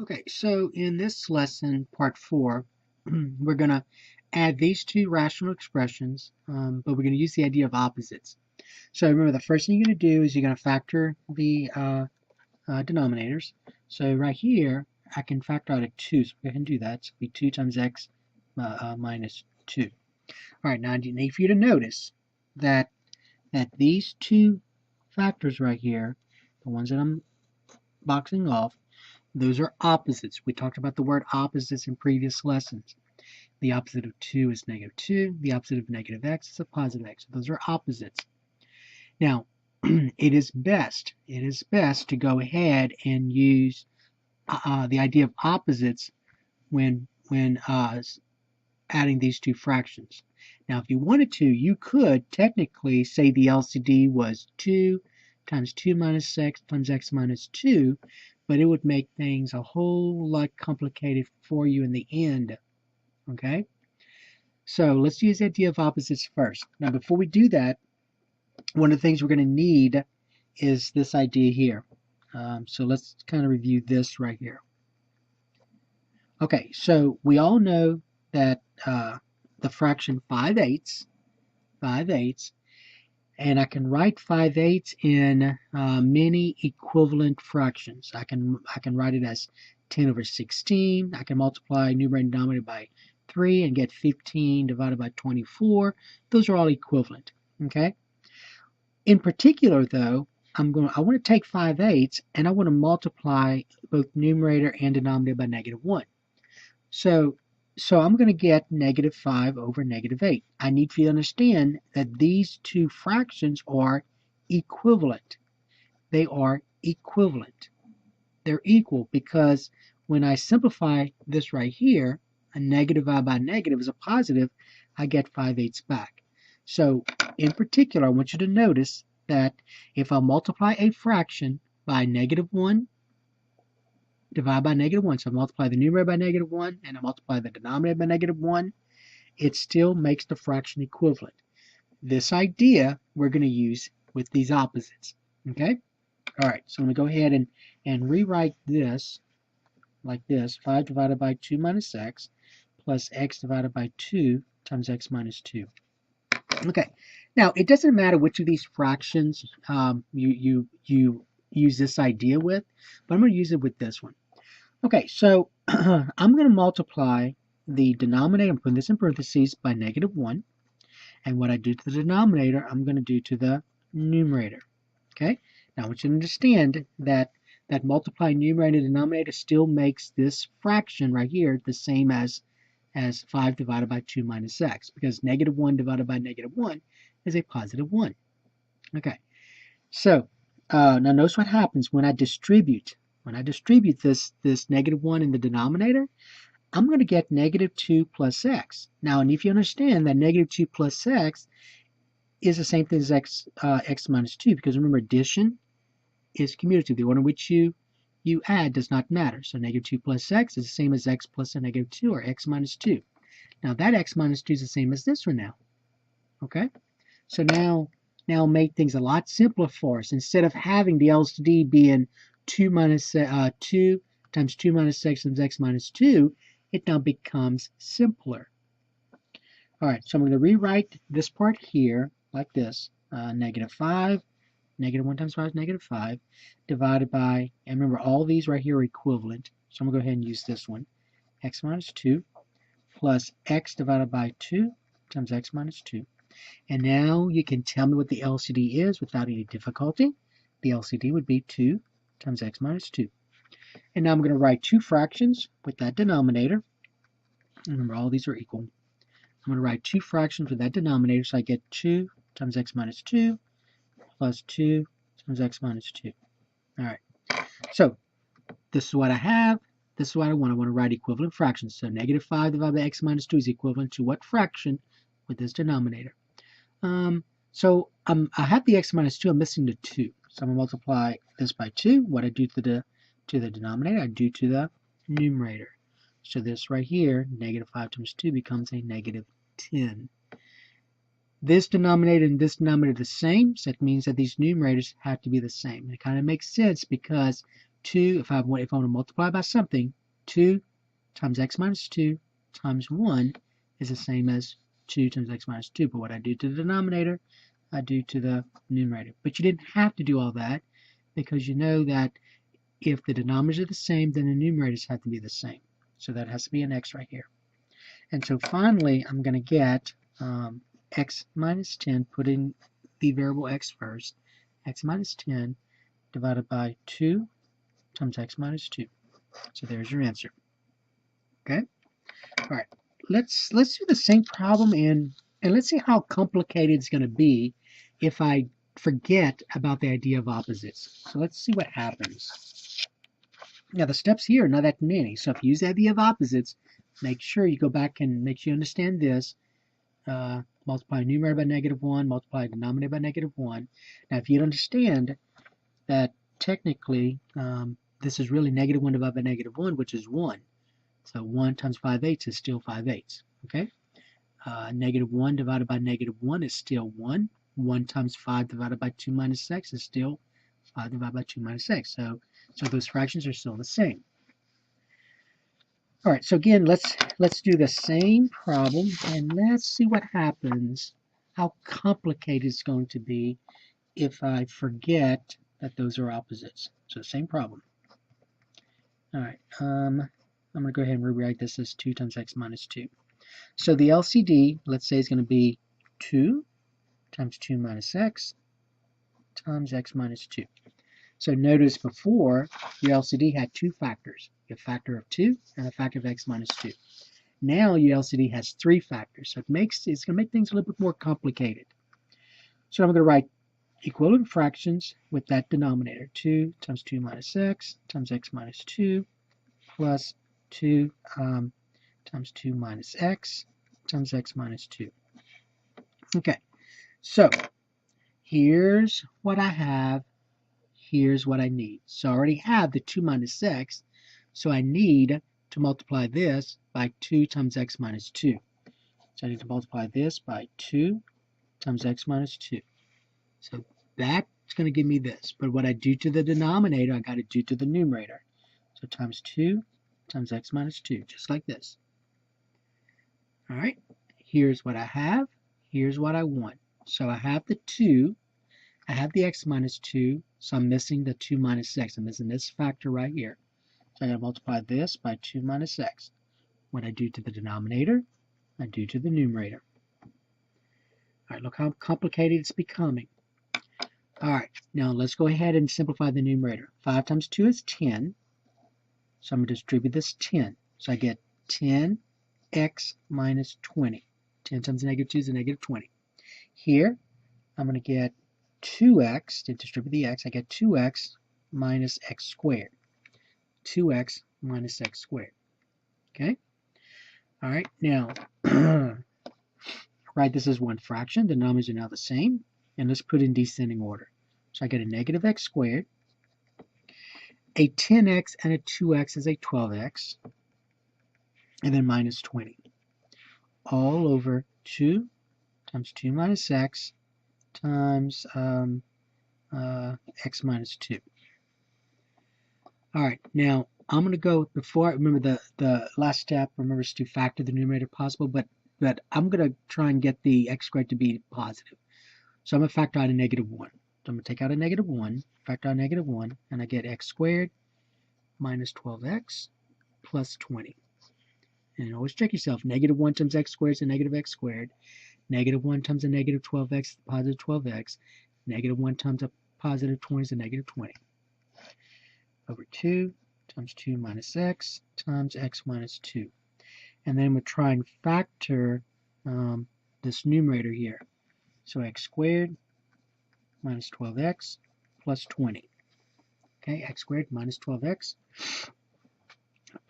Okay, so in this lesson, part 4, we're going to add these two rational expressions, but we're going to use the idea of opposites. So remember, the first thing you're going to do is you're going to factor the denominators. So right here, I can factor out a 2, so we can do that. So it'll be 2 times x minus 2. All right, now I need for you to notice that these two factors right here, the ones that I'm boxing off, those are opposites. We talked about the word opposites in previous lessons. The opposite of 2 is negative 2. The opposite of negative x is a positive x. So those are opposites. Now, it is best to go ahead and use the idea of opposites when adding these two fractions. Now, if you wanted to, you could technically say the LCD was 2 times 2 minus x times x minus 2, but it would make things a whole lot complicated for you in the end. Okay? So let's use the idea of opposites first. Now, before we do that, one of the things we're going to need is this idea here. So let's kind of review this right here. Okay, so we all know that the fraction 5/8, and I can write 5/8 in many equivalent fractions. I can write it as 10 over 16. I can multiply numerator and denominator by 3 and get 15 divided by 24. Those are all equivalent. Okay. In particular, though, I want to take 5/8 and I want to multiply both numerator and denominator by -1. So I'm going to get -5 over -8. I need for you to understand that these two fractions are equivalent. They are equivalent. They're equal because when I simplify this right here, a negative divided by negative is a positive, I get 5/8 back. So in particular, I want you to notice that if I multiply a fraction by -1, divide by -1. So I multiply the numerator by -1 and I multiply the denominator by -1. It still makes the fraction equivalent. This idea we're going to use with these opposites. Okay? All right, so I'm going to go ahead and rewrite this like this. 5 divided by 2 minus x plus x divided by 2 times x minus 2. Okay, now it doesn't matter which of these fractions you use this idea with, but I'm going to use it with this one. Okay, so I'm going to multiply the denominator, I'm putting this in parentheses, by -1. And what I do to the denominator, I'm going to do to the numerator. Okay, now I want you to understand that multiplying numerator and denominator still makes this fraction right here the same as 5 divided by 2 minus x, because -1 divided by -1 is a positive 1. Okay, so now notice what happens when I distribute. When I distribute this -1 in the denominator, I'm going to get -2 plus x. Now, and if you understand that -2 plus x is the same thing as x minus 2, because remember, addition is commutative. The order in which you add does not matter. So -2 plus x is the same as x plus a -2, or x minus 2. Now, that x minus 2 is the same as this one now. Okay? So now make things a lot simpler for us. Instead of having the LCD being 2 times 2 minus x times x minus 2, it now becomes simpler. All right, so I'm going to rewrite this part here like this. -5, -1 times 5 is -5, divided by, and remember, all these right here are equivalent, so I'm going to go ahead and use this one. X minus 2 plus x divided by 2 times x minus 2. And now you can tell me what the LCD is without any difficulty. The LCD would be 2 times x minus 2. And now I'm going to write two fractions with that denominator. Remember, all these are equal. I'm going to write two fractions with that denominator, so I get 2 times x minus 2 plus 2 times x minus 2. All right. So this is what I have. This is what I want. I want to write equivalent fractions. So -5 divided by x minus 2 is equivalent to what fraction with this denominator? So I have the x minus 2. I'm missing the 2. So I'm going to multiply this by 2. What I do to the denominator, I do to the numerator. So this right here, -5 times 2 becomes a -10. This denominator and this denominator are the same, so that means that these numerators have to be the same. And it kind of makes sense because 2, if I want to multiply by something, 2 times x minus 2 times 1 is the same as 2 times x minus 2. But what I do to the denominator, I do to the numerator. But you didn't have to do all that, because you know that if the denominators are the same, then the numerators have to be the same. So that has to be an x right here. And so finally, I'm going to get x minus 10, put in the variable x first, x minus 10 divided by 2 times x minus 2. So there's your answer. Okay? All right. Let's do the same problem, and let's see how complicated it's going to be if I forget about the idea of opposites. So let's see what happens. Now the steps here are not that many. So if you use the idea of opposites, make sure you go back and make sure you understand this. Multiply numerator by -1, multiply denominator by -1. Now if you understand that technically this is really -1 divided by -1, which is 1. So 1 times 5/8 is still 5/8. Okay? -1 divided by -1 is still 1. 1 times 5 divided by 2 minus x is still 5 divided by 2 minus x. So those fractions are still the same. All right, so again, let's do the same problem, and let's see what happens, how complicated it's going to be if I forget that those are opposites. So same problem. All right, I'm going to go ahead and rewrite this as 2 times x minus 2. So the LCD, let's say, is going to be 2 times 2 minus x times x minus 2. So notice before, your LCD had two factors, a factor of 2 and a factor of x minus 2. Now your LCD has 3 factors, so it's going to make things a little bit more complicated. So I'm going to write equivalent fractions with that denominator, 2 times 2 minus x times x minus 2 plus 2 times 2 minus x times x minus 2. Okay, so here's what I have. Here's what I need. So I already have the 2 minus x, so I need to multiply this by 2 times x minus 2. So I need to multiply this by 2 times x minus 2. So that's going to give me this. But what I do to the denominator, I got to do to the numerator. So times 2 times x minus 2, just like this. All right, here's what I have. Here's what I want. So I have the 2. I have the x minus 2, so I'm missing the 2 minus x. I'm missing this factor right here. So I'm going to multiply this by 2 minus x. What I do to the denominator, I do to the numerator. All right, look how complicated it's becoming. All right, now let's go ahead and simplify the numerator. 5 times 2 is 10, so I'm going to distribute this 10. So I get 10x minus 20. 10 times -2 is a -20. Here, I'm going to get 2x, to distribute the x, I get 2x minus x squared. 2x minus x squared. Okay? All right, now, write this as one fraction. The numbers are now the same. And let's put in descending order. So I get a negative x squared. A 10x and a 2x is a 12x. And then minus 20. All over 2 times 2 minus x times x minus 2. All right, now I'm going to go, before, remember the last step, remember, is to factor the numerator possible, but I'm going to try and get the x squared to be positive. So I'm going to factor out a -1. So I'm going to take out a -1, factor out a -1, and I get x squared minus 12x plus 20. And always check yourself. -1 times x squared is a negative x squared. -1 times a negative 12x is a positive 12x. -1 times a positive 20 is a -20. Over 2 times 2 minus x times x minus 2. And then we'll try and factor this numerator here. So x squared minus 12x plus 20. Okay, x squared minus 12x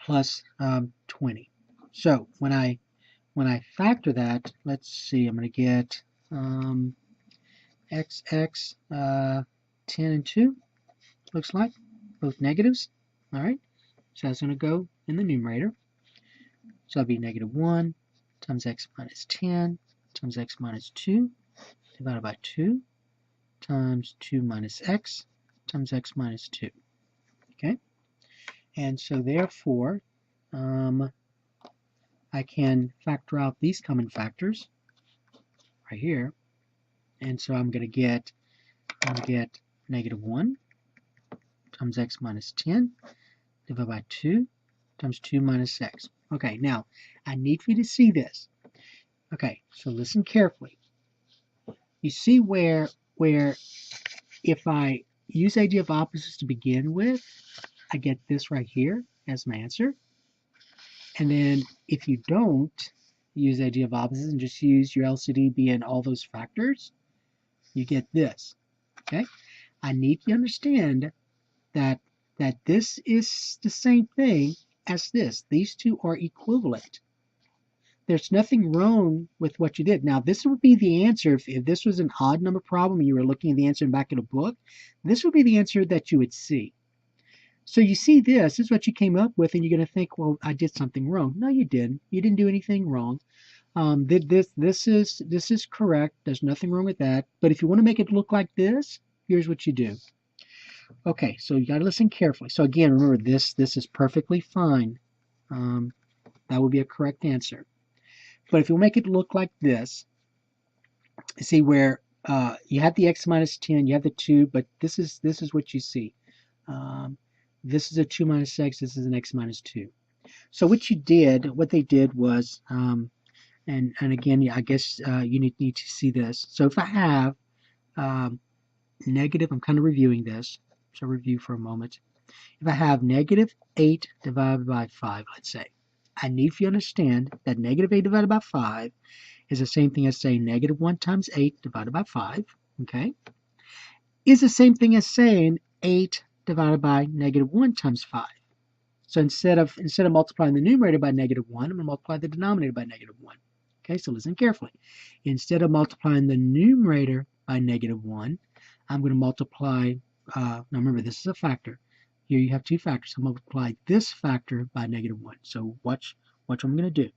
plus 20. So when I factor that, let's see, I'm going to get x 10 and 2, looks like, both negatives. All right, so that's going to go in the numerator. So that'll be -1 times x minus 10 times x minus 2 divided by 2 times 2 minus x times x minus 2. Okay, and so therefore I can factor out these common factors right here, and so I'm going to get negative 1 times x minus 10 divided by 2 times 2 minus x. Okay, now I need for you to see this. Okay, so listen carefully. You see where if I use the idea of opposites to begin with, I get this right here as my answer. And then if you don't use the idea of opposites and just use your LCD being all those factors, you get this. Okay? I need you to understand that this is the same thing as this. These two are equivalent. There's nothing wrong with what you did. Now, this would be the answer if this was an odd number problem and you were looking at the answer in the back of the book. This would be the answer that you would see. So you see this is what you came up with, and you're going to think, well, I did something wrong. No, you didn't. You didn't do anything wrong. This is correct. There's nothing wrong with that. But if you want to make it look like this, here's what you do. Okay, so you got to listen carefully. So again, remember this is perfectly fine. That would be a correct answer. But if you make it look like this, see where you have the x minus 10, you have the 2, but this is what you see. This is a 2 minus x, this is an x minus 2. So what they did was, and again, I guess you need to see this. So if I have negative, I'm kind of reviewing this, so review for a moment. If I have negative 8 divided by 5, let's say, I need for you to understand that negative 8 divided by 5 is the same thing as saying negative 1 times 8 divided by 5, okay? Is the same thing as saying 8 divided by negative 1 times 5. So instead of multiplying the numerator by negative 1, I'm going to multiply the denominator by negative 1. Okay, so listen carefully. Instead of multiplying the numerator by negative 1, I'm going to multiply, now remember this is a factor. Here you have two factors. So multiply this factor by negative 1. So watch what I'm going to do.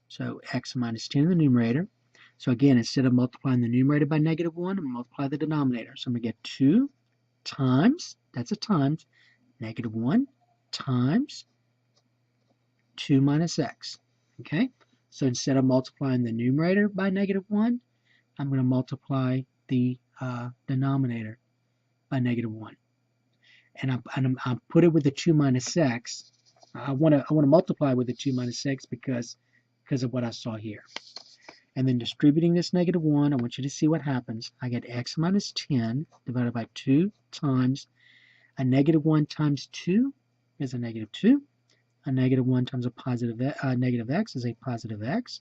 So x minus 10 in the numerator. So again, instead of multiplying the numerator by negative 1, I'm going to multiply the denominator. So I'm going to get 2 times, that's a times, negative 1 times 2 minus x. Okay? So instead of multiplying the numerator by negative 1, I'm going to multiply the denominator by negative 1. And I put it with the 2 minus x. I want to multiply with the 2 minus x because of what I saw here. And then distributing this negative 1, I want you to see what happens. I get x minus 10 divided by 2 times a negative 1 times 2 is a negative 2. A negative 1 times a negative x is a positive x.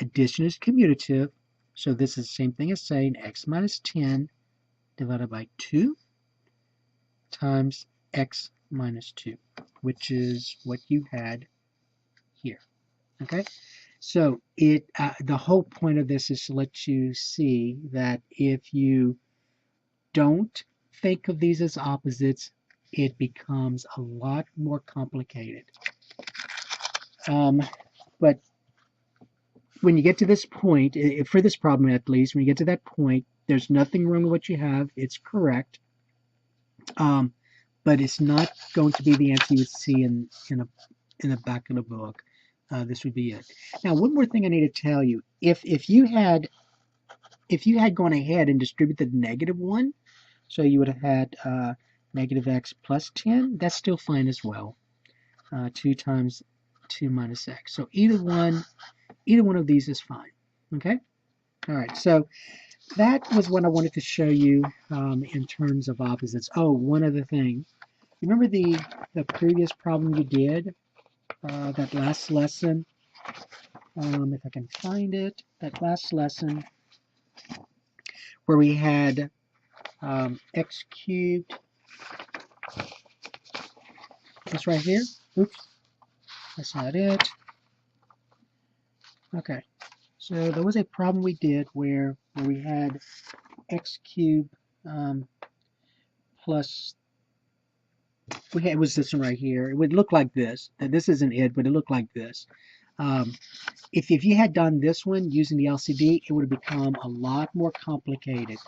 Addition is commutative, so this is the same thing as saying x minus 10 divided by 2 times x minus 2, which is what you had here. Okay, so the whole point of this is to let you see that if you don't think of these as opposites, it becomes a lot more complicated. But when you get to this point, for this problem at least, when you get to that point, there's nothing wrong with what you have. It's correct. But it's not going to be the answer you would see in the back of the book. This would be it. Now, one more thing I need to tell you: if you had gone ahead and distributed the negative 1, so you would have had negative x plus 10. That's still fine as well. 2 times 2 minus x. So either one of these is fine. Okay. All right. So that was what I wanted to show you in terms of opposites. Oh, one other thing. Remember the previous problem you did, that last lesson? If I can find it, that last lesson where we had x cubed. This right here. Oops, that's not it. Okay, so there was a problem we did where we had x cubed plus. It was this one right here. It would look like this. This isn't it, but it looked like this. If you had done this one using the LCD, it would have become a lot more complicated.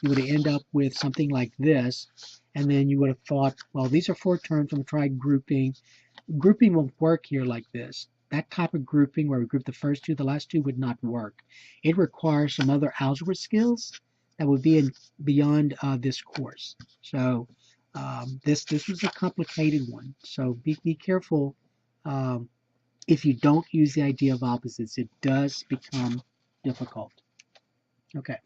You would end up with something like this, And then you would have thought, well, these are 4 terms, I'm going to try grouping. Grouping won't work here like this. That type of grouping where we group the first 2, the last 2 would not work. It requires some other algebra skills that would be beyond this course. So this was a complicated one. So be careful. If you don't use the idea of opposites, it does become difficult. Okay.